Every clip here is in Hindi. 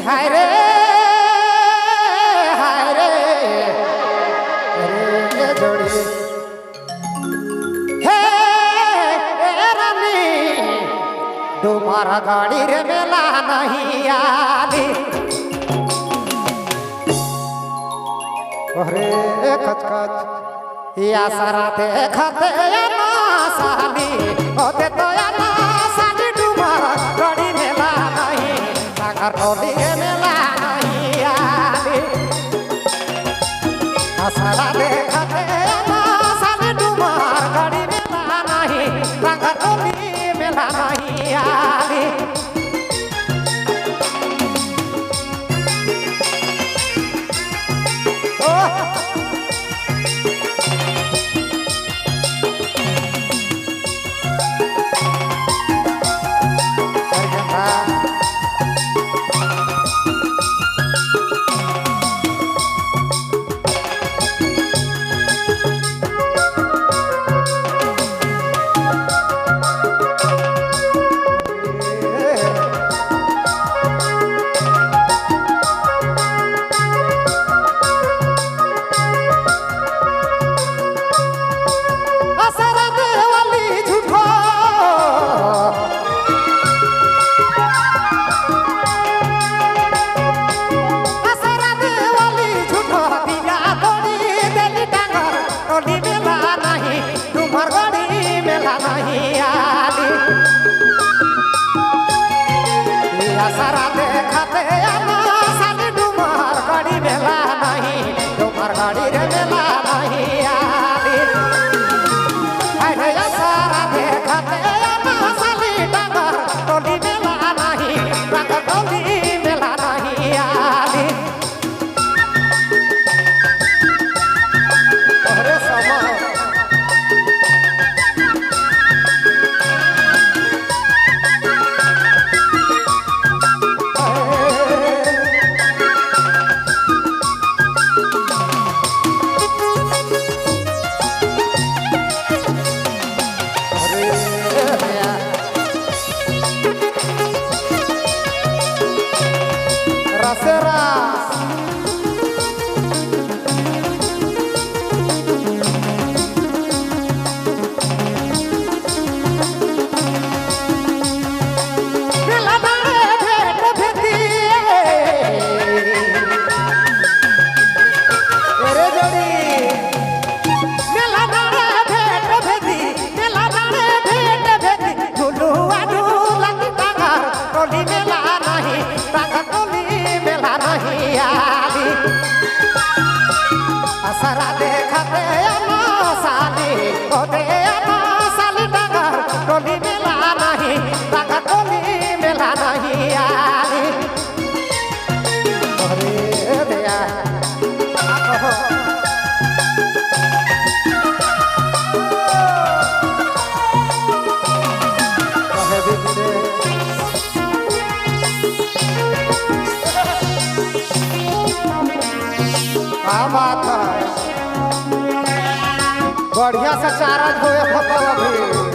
हाय रे रे जोड़ी हे रानी तुम्हारा गाड़ी रे मेला नहीं आली अरे खचखच या सारा देखते ना साली होते तो या ना साली तुम्हारा गाड़ी मेला नहीं सागर टोली मेला नहीं आली सारा देखते ना साली तुम्हारा गाड़ी मेला नहीं सागर टोली मेला नहीं आली सारा देखते साली डूमर गाड़ी मेला नहीं डूमर गाड़ी रे मेला नहीं आली अरे सारा देखते साली डूमर टोली मेला नहीं डूमर टोली मेला नहीं आली अरे समय सारा देखते साली होते साली डगर टोली मेला नहीं डगर टोली मेला नहीं आली अरे दया बात है बढ़िया से चार्ज होए खतम अभी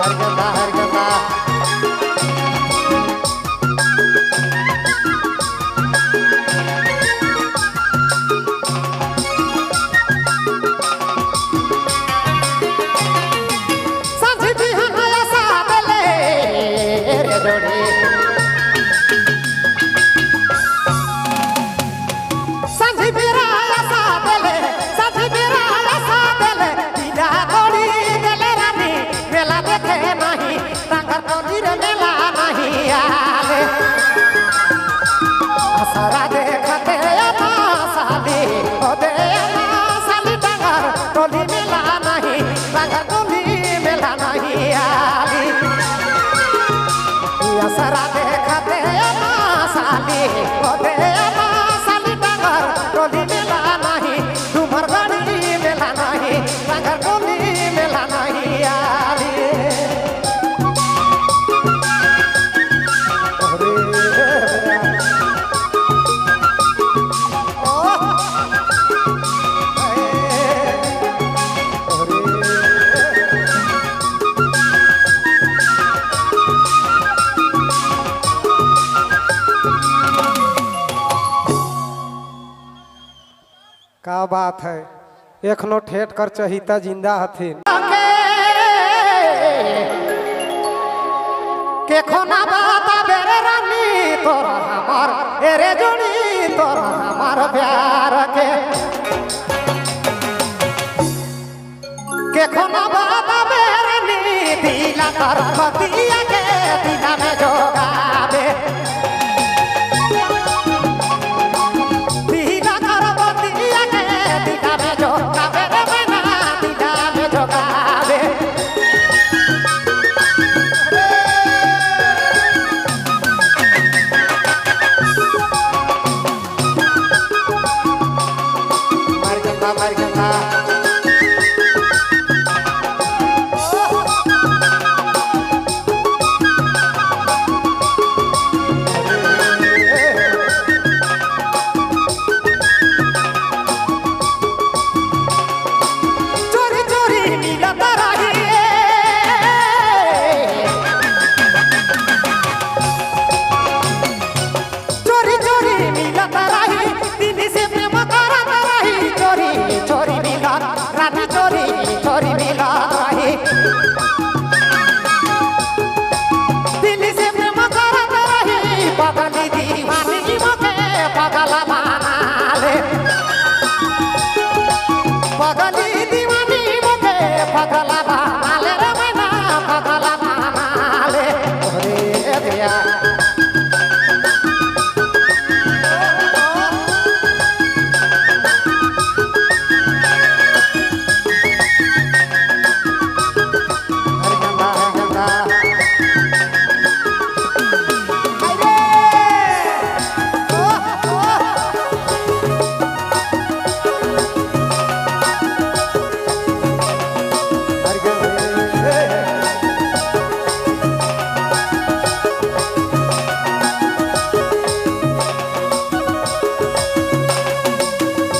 हर गंदा सांझी बिहान ऐसा बेले रे जोड़ी सारा देखते साली होते साली डगर टोली मेला नहीं डगर टोली मेला नहीं आली सारा देखते साली होते साली डगर टोली मेला नहीं डूमर गाड़ी मेला नहीं डगर टोली मेला नहीं आली क्या बात है। एखनो ठेठ कर चहिता जिंदा हथिन। के खोना बाता बेरे रानी तोरा हमार एरे जोड़ी तोरा हमार प्यार के खोना बाता बेरे नी दिला कर बतिया के दिला में जोगावे दिला कर बतिया के दिला में जोगावे रे बना दिला में जोगावे Marganda चोरी चोरी मिलता रही चोरी चोरी मिलता रही दिल से प्रेम करता रही चोरी चोरी मिला रानी चोरी चोरी मिला रही दिल से प्रेम करता रही पगली दीवानी मोके पगला बना ले पगली दीवानी मोके पगला बना ले रे मैना पगला बना ले अरे दिया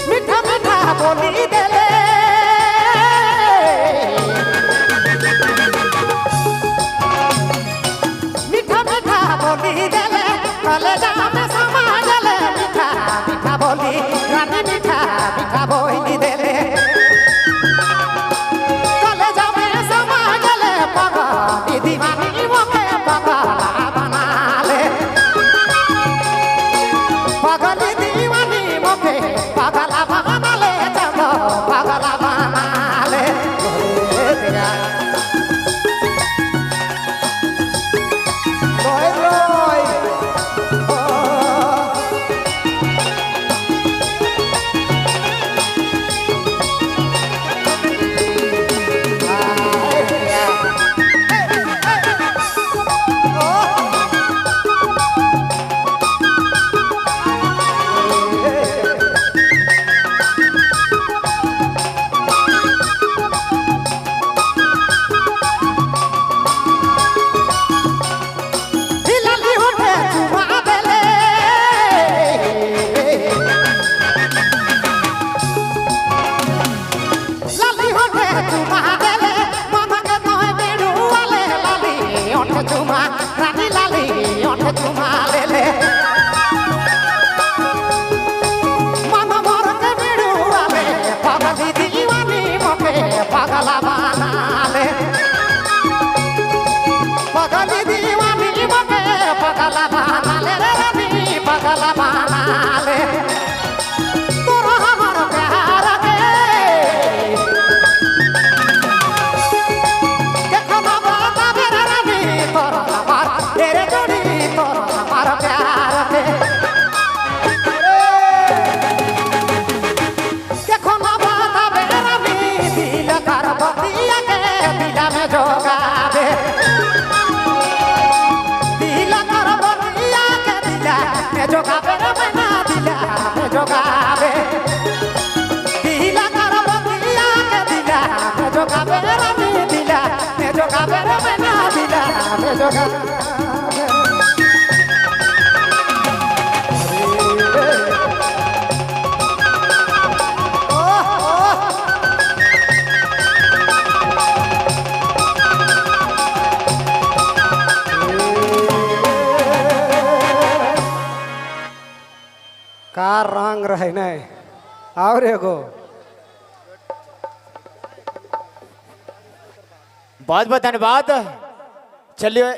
मीठा मीठा बोली देले मीठा मीठा बोली देले कलेजा में समा देले मीठा मीठा बोली रानी मीठा मीठा बोली देले कलेजा में समा देले पगली दीवानी मोके पगला बना ले पगली दीवानी मोके पगला बना ले चलो पगला बना ले तेरा रोय रोय हिलाली होठे चुमा देले लाली होठे चुमा देले मामा के नोए बेडू वाले लाली होठे चुमा रानी लाली होठे चुमा लेले मामा मोर के बेडू वाले पगली दीवानी मोके पगला बना ले पगली दीवानी मोके पगला बना ले रे रानी पगला बना ले तोरा हमार प्यार के खोना बाता मेरे रानी तोरा हमार तेरे जोड़ी तोरा हमार प्यार के खोना बाता मेरे रानी दिल कर बतिया के दिला में जोगावे दिला कर बतिया के दिला में जोगावे रे मैना दिला में जोगावे दिला कर बतिया के दिला में जोगावे रे रानी दिला में जोगावे रे मैना दिला में जोगावे का रंग रहे नहीं और एगो बहुत बहुत धन्यवाद। चलिए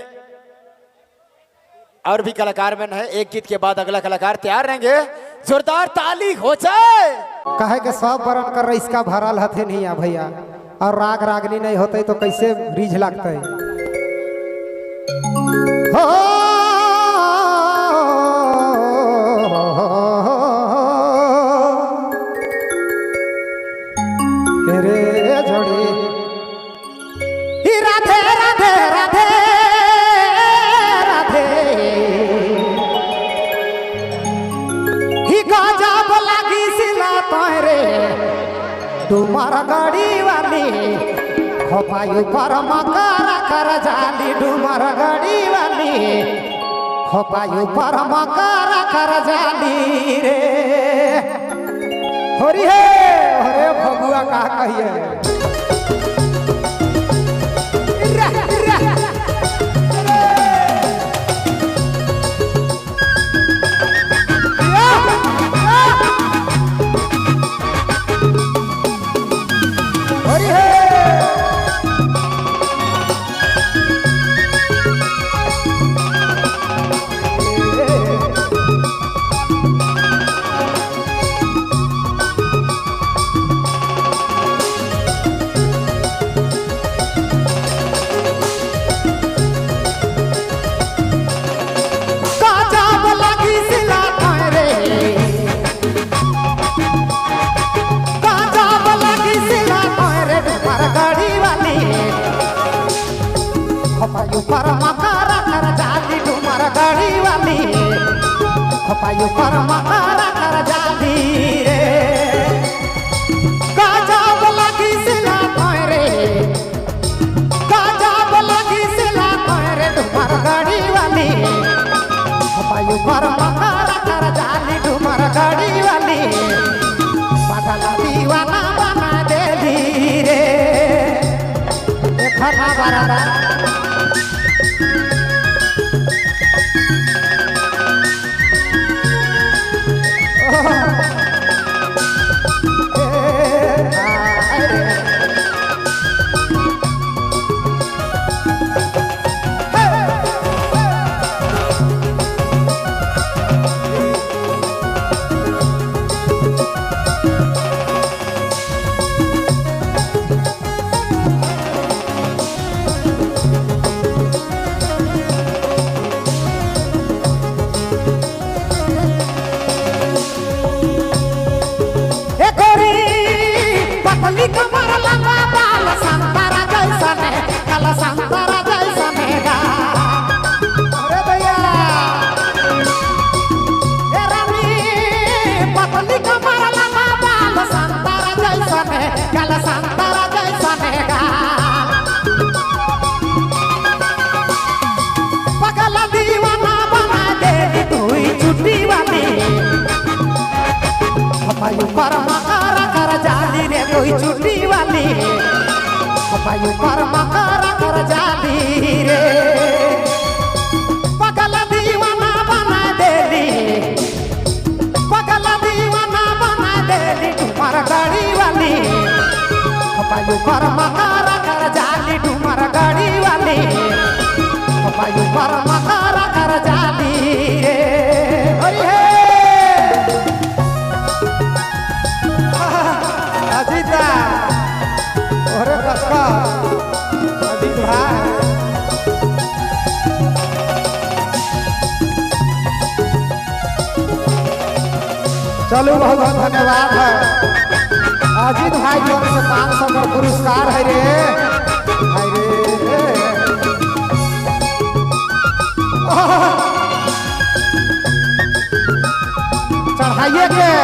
और भी कलाकार बन है, एक गीत के बाद अगला कलाकार तैयार रहेंगे। जोरदार ताली हो जाए। कहे के सब बरन कर इसका भरल हथे नहीं आ भैया, और राग रागनी नहीं होते तो कैसे रीझ लगते। हो रे जोड़ी राधे राधे राधे राधे ही गजब लागी सिला तोरे डुमर गड़ी वाली खोपायु पर मकर कर जाली डुमर गड़ी वाली खोपायु पर मकर कर जाली रे होरी है अरे भगुआ का कहिए पर मकर कर जाली डुमर गड़ी वाली खोपायु पर मकर कर जाली रे गजब लगी सिला तोरे गजब लगी सिला तोरे डुमर गड़ी वाली खोपायु पर मकर कर जाली डुमर गड़ी वाली पगला दीवाना बना देली रे देखा बराबर कमर लंबा बाल संतरा जैसा ने कल संतरा जैसा नेगा अरे भैया ए रानी पतली कमर लंबा बाल संतरा जैसा ने कल संतरा जैसा नेगा पगला दीवाना बना दे तू छुट्टी वाली खोपायु पर मकर कर जाली रे कोई छुट्टी वाली खोपायु पर मकर कर जाली रे पगला दीवाना बना देली पगला दीवाना बना देली डुमर गड़ी वाली खोपायु पर मकर कर जाली डुमर गड़ी वाली खोपायु पर मकर कर जाली रे अरे अजीता और कसका अजीत भाई चलो बहुत बहुत धन्यवाद है अजीत भाई की ओर से 500 का पुरस्कार है रे भाई रे चढ़ाइए के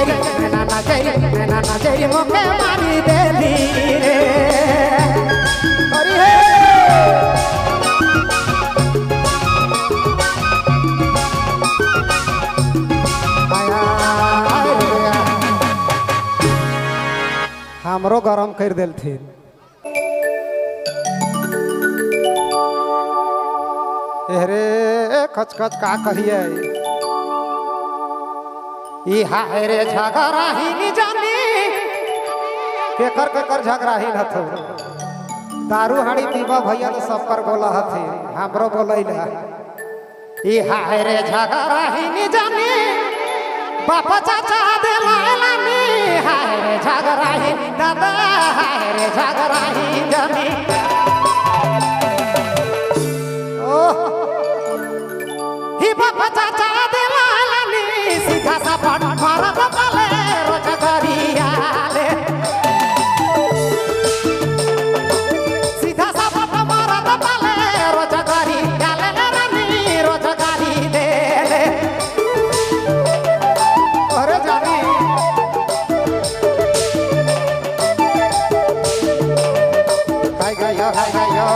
नजरी नैना नजरी मोके मारी देली रे अरे हे हमरो गरम कर देलथिन रे खच खच का कहिए ई हाय रे झगड़ा ही नी जानी केकर झगड़ा ही न थो दारू हाड़ी पीबा भैया तो सब पर बोला हथे हमरो बोलैला ई हाय रे झगड़ा ही नी जानी बापा चाचा दे लानी हाय रे झगड़ा ही दादा हाय रे झगड़ा ही जानी ही बापा चाचा दे लानी सीधा सा पट मारत पाले रोज गरिया ले सीधा सा पट मारत पाले रोज गरिया ले रानी रोज गरी दे ले अरे जानी हाय गयो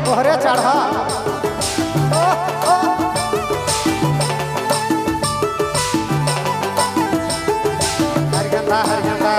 तोहरे चढ़ा हरगंदा हरगंदा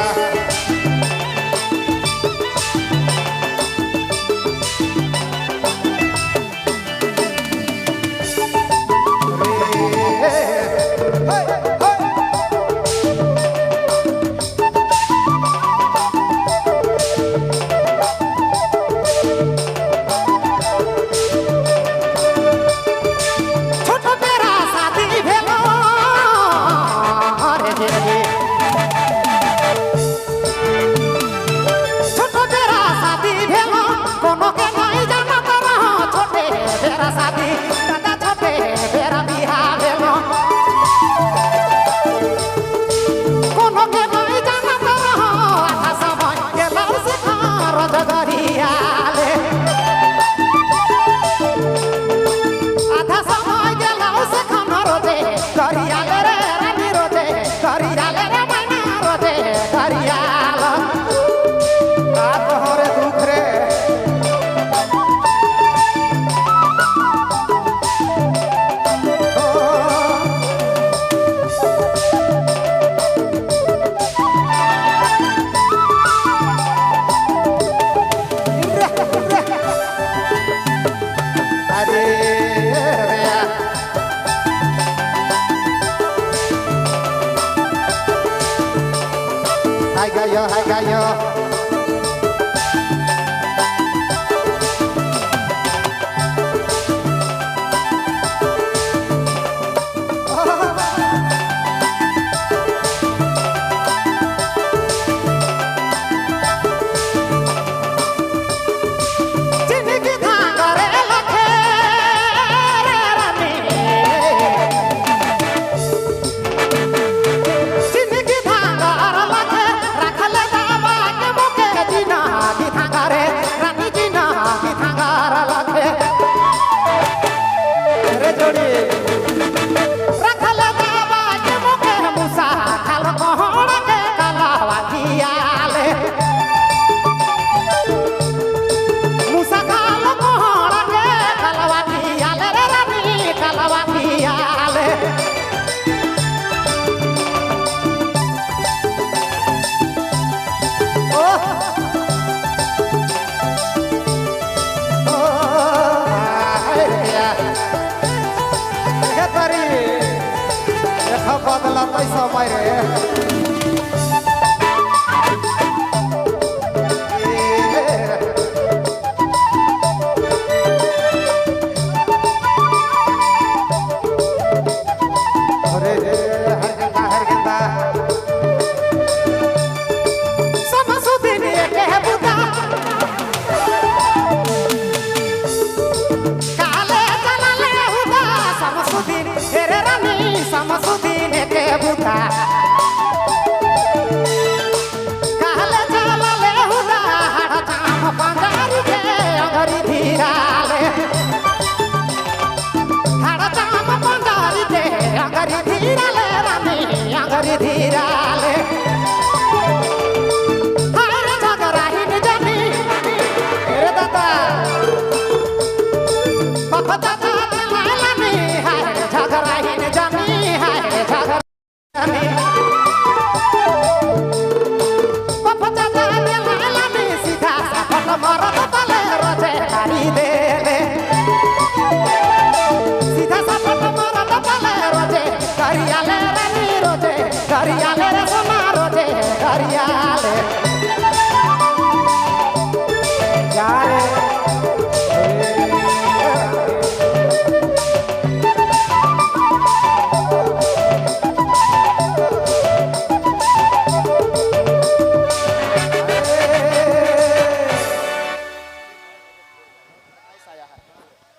Hai gayo रखले दाबा के बदलत समय रे अरे हर गेंदा समसुदीन के बुता काले चलले हुदा समसुदीन तेरे रानी समसुदीन के बुता काले चलले हुदा हड़ जाम पंगारी के अंगरी धीराले हड़ जाम पंगारी के अंगरी धीराले रानी अंगरी धीराले हरे झगराही न जानी अरे दादा बाबा दादा लाला नी हरे झगराही न जानी हरे झगराही बाबा दादा लाला नी सीधा सफल मरद तले रोजे गाड़ी दे ले सीधा सफल मरद तले रोजे गरियाले रानी रोजे गरियाले रे सोना रोजे गरियाले जा रे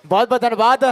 बहुत बहुत धन्यवाद।